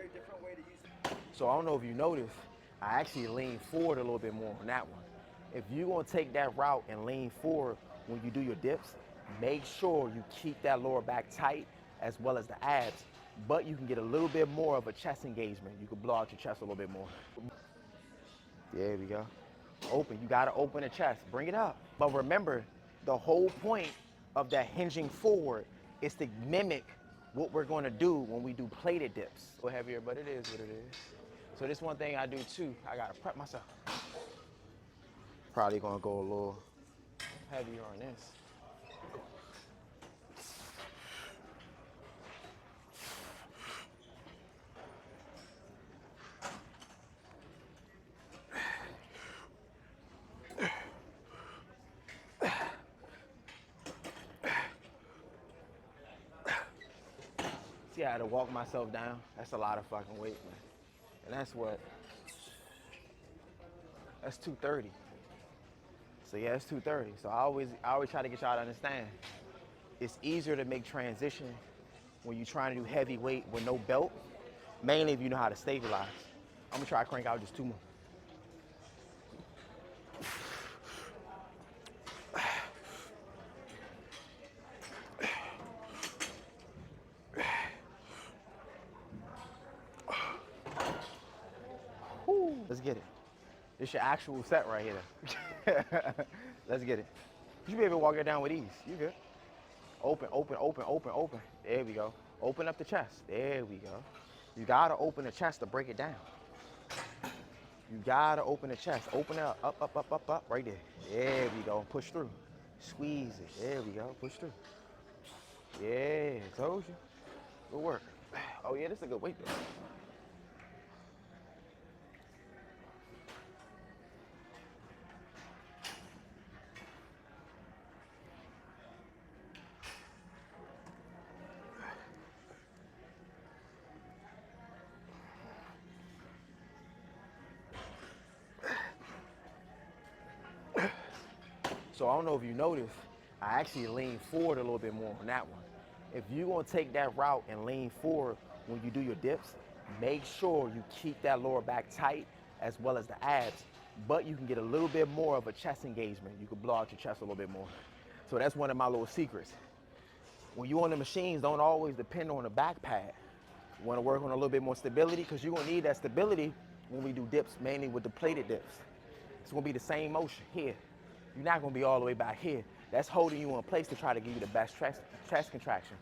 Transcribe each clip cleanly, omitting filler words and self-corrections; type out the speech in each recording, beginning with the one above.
very different way to use it. So I don't know if you noticed, I actually lean forward a little bit more on that one. If you're gonna take that route and lean forward when you do your dips, make sure you keep that lower back tight as well as the abs, but you can get a little bit more of a chest engagement. You can blow out your chest a little bit more. There we go. Open, you gotta open the chest, bring it up. But remember, the whole point of that hinging forward is to mimic what we're gonna do when we do plated dips. A little heavier, but it is what it is. So this one thing I do too, I gotta prep myself. Probably gonna go a little heavier on this. See, I had to walk myself down. That's a lot of fucking weight, man. And that's 230. So yeah, it's 230. So I always try to get y'all to understand. It's easier to make transition when you're trying to do heavy weight with no belt, mainly if you know how to stabilize. I'm gonna try to crank out just 2 more. Let's get it. This your actual set right here. Let's get it. You should be able to walk it down with ease. You good. Open, open, open, open, open. There we go. Open up the chest. There we go. You gotta open the chest to break it down. You gotta open the chest. Open it up, up, up, up, up, up, right there. There we go. Push through. Squeeze it. There we go. Push through. Yeah, told you. Good work. Oh yeah, this is a good weight though. So I don't know if you noticed, I actually lean forward a little bit more on that one. If you're gonna take that route and lean forward when you do your dips, make sure you keep that lower back tight as well as the abs, but you can get a little bit more of a chest engagement. You can blow out your chest a little bit more. So that's one of my little secrets. When you're on the machines, don't always depend on the back pad. You wanna work on a little bit more stability because you're gonna need that stability when we do dips, mainly with the plated dips. It's gonna be the same motion here. You're not gonna be all the way back here. That's holding you in place to try to give you the best chest contraction.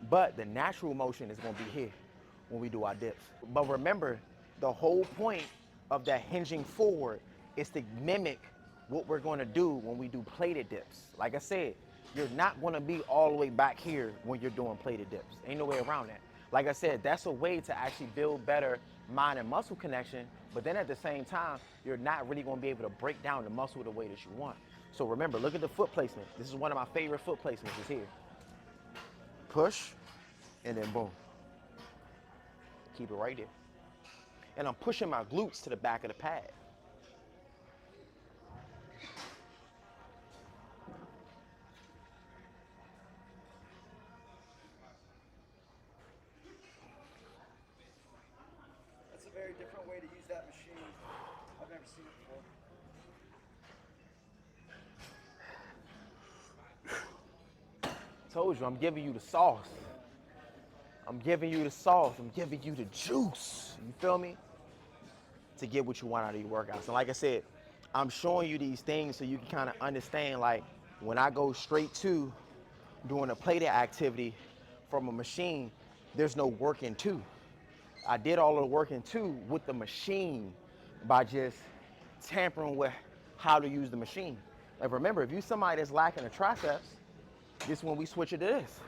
But the natural motion is gonna be here when we do our dips. But remember, the whole point of that hinging forward is to mimic what we're gonna do when we do plated dips. Like I said, you're not gonna be all the way back here when you're doing plated dips. Ain't no way around that. Like I said, that's a way to actually build better mind and muscle connection, but then at the same time, you're not really gonna be able to break down the muscle the way that you want. So remember, look at the foot placement. This is one of my favorite foot placements is here. Push, and then boom. Keep it right there. And I'm pushing my glutes to the back of the pad. That's a very different way to use that machine. I've never seen it before. Told you, I'm giving you the sauce. I'm giving you the sauce. I'm giving you the juice. You feel me? To get what you want out of your workouts. And like I said, I'm showing you these things so you can kind of understand, like, when I go straight to doing a plated activity from a machine, there's no working to. I did all of the working to with the machine by just tampering with how to use the machine. Like remember, if you're somebody that's lacking a triceps, this is when we switch it to this.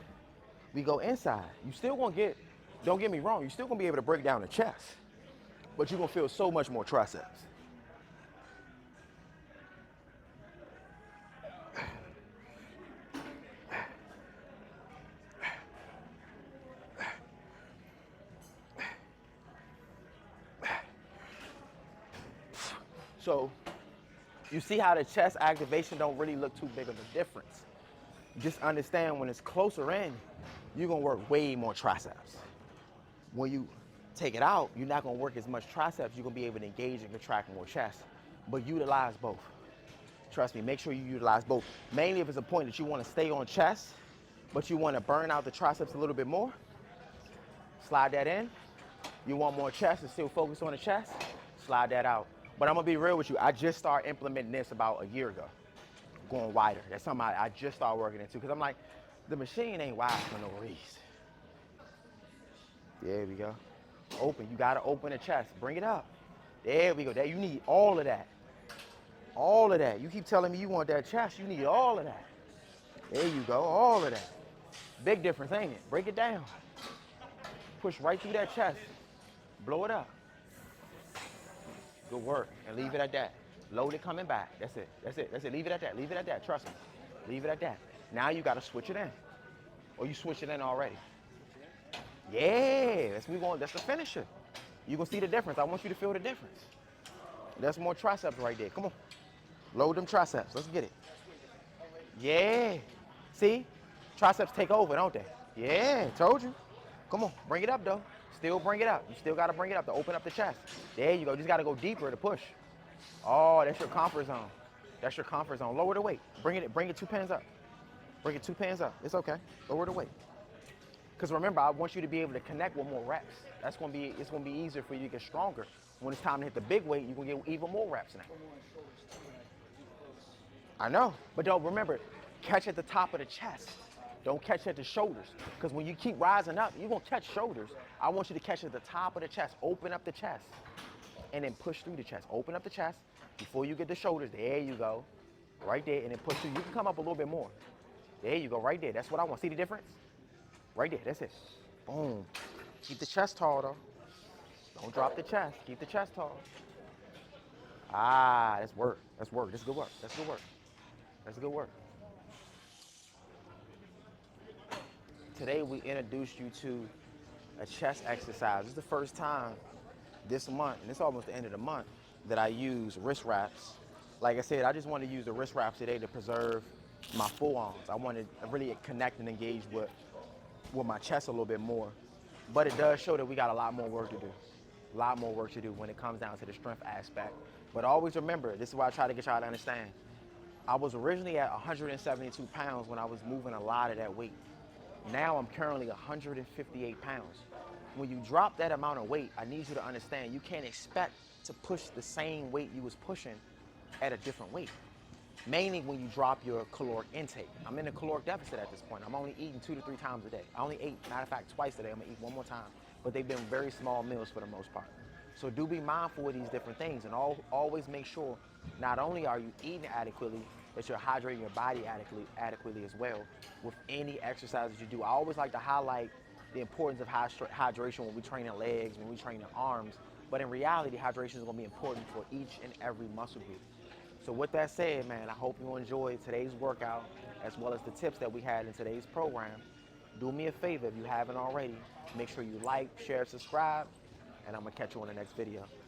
We go inside. You still gonna get, don't get me wrong, you're still gonna be able to break down the chest, but you're gonna feel so much more triceps. So you see how the chest activation don't really look too big of a difference. Just understand when it's closer in, you're gonna work way more triceps. When you take it out, you're not gonna work as much triceps. You're gonna be able to engage and contract more chest. But utilize both. Trust me, make sure you utilize both. Mainly if it's a point that you wanna stay on chest, but you wanna burn out the triceps a little bit more, slide that in. You want more chest and still focus on the chest, slide that out. But I'm gonna be real with you, I just started implementing this about a year ago, going wider. That's something I just started working into, because I'm like, the machine ain't wide for no reason. There we go. Open, you gotta open the chest, bring it up. There we go, there, you need all of that. All of that. You keep telling me you want that chest, you need all of that. There you go, all of that. Big difference, ain't it? Break it down. Push right through that chest. Blow it up. Good work, and leave it at that. Load it coming back, that's it, that's it, that's it. Leave it at that, leave it at that, trust me. Leave it at that. Now you gotta switch it in. Or you switch it in already. Yeah, that's the finisher. You gonna see the difference. I want you to feel the difference. That's more triceps right there, come on. Load them triceps, let's get it. Yeah, see? Triceps take over, don't they? Yeah, told you. Come on, bring it up though. Still bring it up. You still gotta bring it up to open up the chest. There you go, just gotta go deeper to push. Oh, that's your comfort zone. That's your comfort zone. Lower the weight. Bring it 2 pins up. Bring it 2 pins up. It's okay. Lower the weight. Because remember, I want you to be able to connect with more reps. It's gonna be easier for you to get stronger. When it's time to hit the big weight, you're gonna get even more reps now. I know, but don't remember, catch at the top of the chest. Don't catch at the shoulders. Because when you keep rising up, you're gonna catch shoulders. I want you to catch at the top of the chest. Open up the chest. And then push through the chest. Open up the chest before you get the shoulders. There you go. Right there, and then push through. You can come up a little bit more. There you go, right there. That's what I want. See the difference? Right there, that's it. Boom. Keep the chest tall though. Don't drop the chest. Keep the chest tall. Ah, that's work. That's work. That's good work. That's good work. That's good work. Today we introduced you to a chest exercise. This is the first time this month, and it's almost the end of the month, that I use wrist wraps. Like I said, I just want to use the wrist wraps today to preserve my forearms. I want to really connect and engage with my chest a little bit more. But it does show that we got a lot more work to do. A lot more work to do when it comes down to the strength aspect. But always remember, this is why I try to get y'all to understand. I was originally at 172 pounds when I was moving a lot of that weight. Now I'm currently 158 pounds. When you drop that amount of weight, I need you to understand you can't expect to push the same weight you was pushing at a different weight. Mainly when you drop your caloric intake. I'm in a caloric deficit at this point. I'm only eating 2 to 3 times a day. I only ate, matter of fact, twice today. I'm gonna eat one more time. But they've been very small meals for the most part. So do be mindful of these different things, and always make sure not only are you eating adequately, that you're hydrating your body adequately as well with any exercises you do. I always like to highlight the importance of hydration when we train in legs, when we train in arms. But in reality, hydration is gonna be important for each and every muscle group. So with that said, man, I hope you enjoyed today's workout as well as the tips that we had in today's program. Do me a favor if you haven't already. Make sure you like, share, subscribe, and I'm gonna catch you on the next video.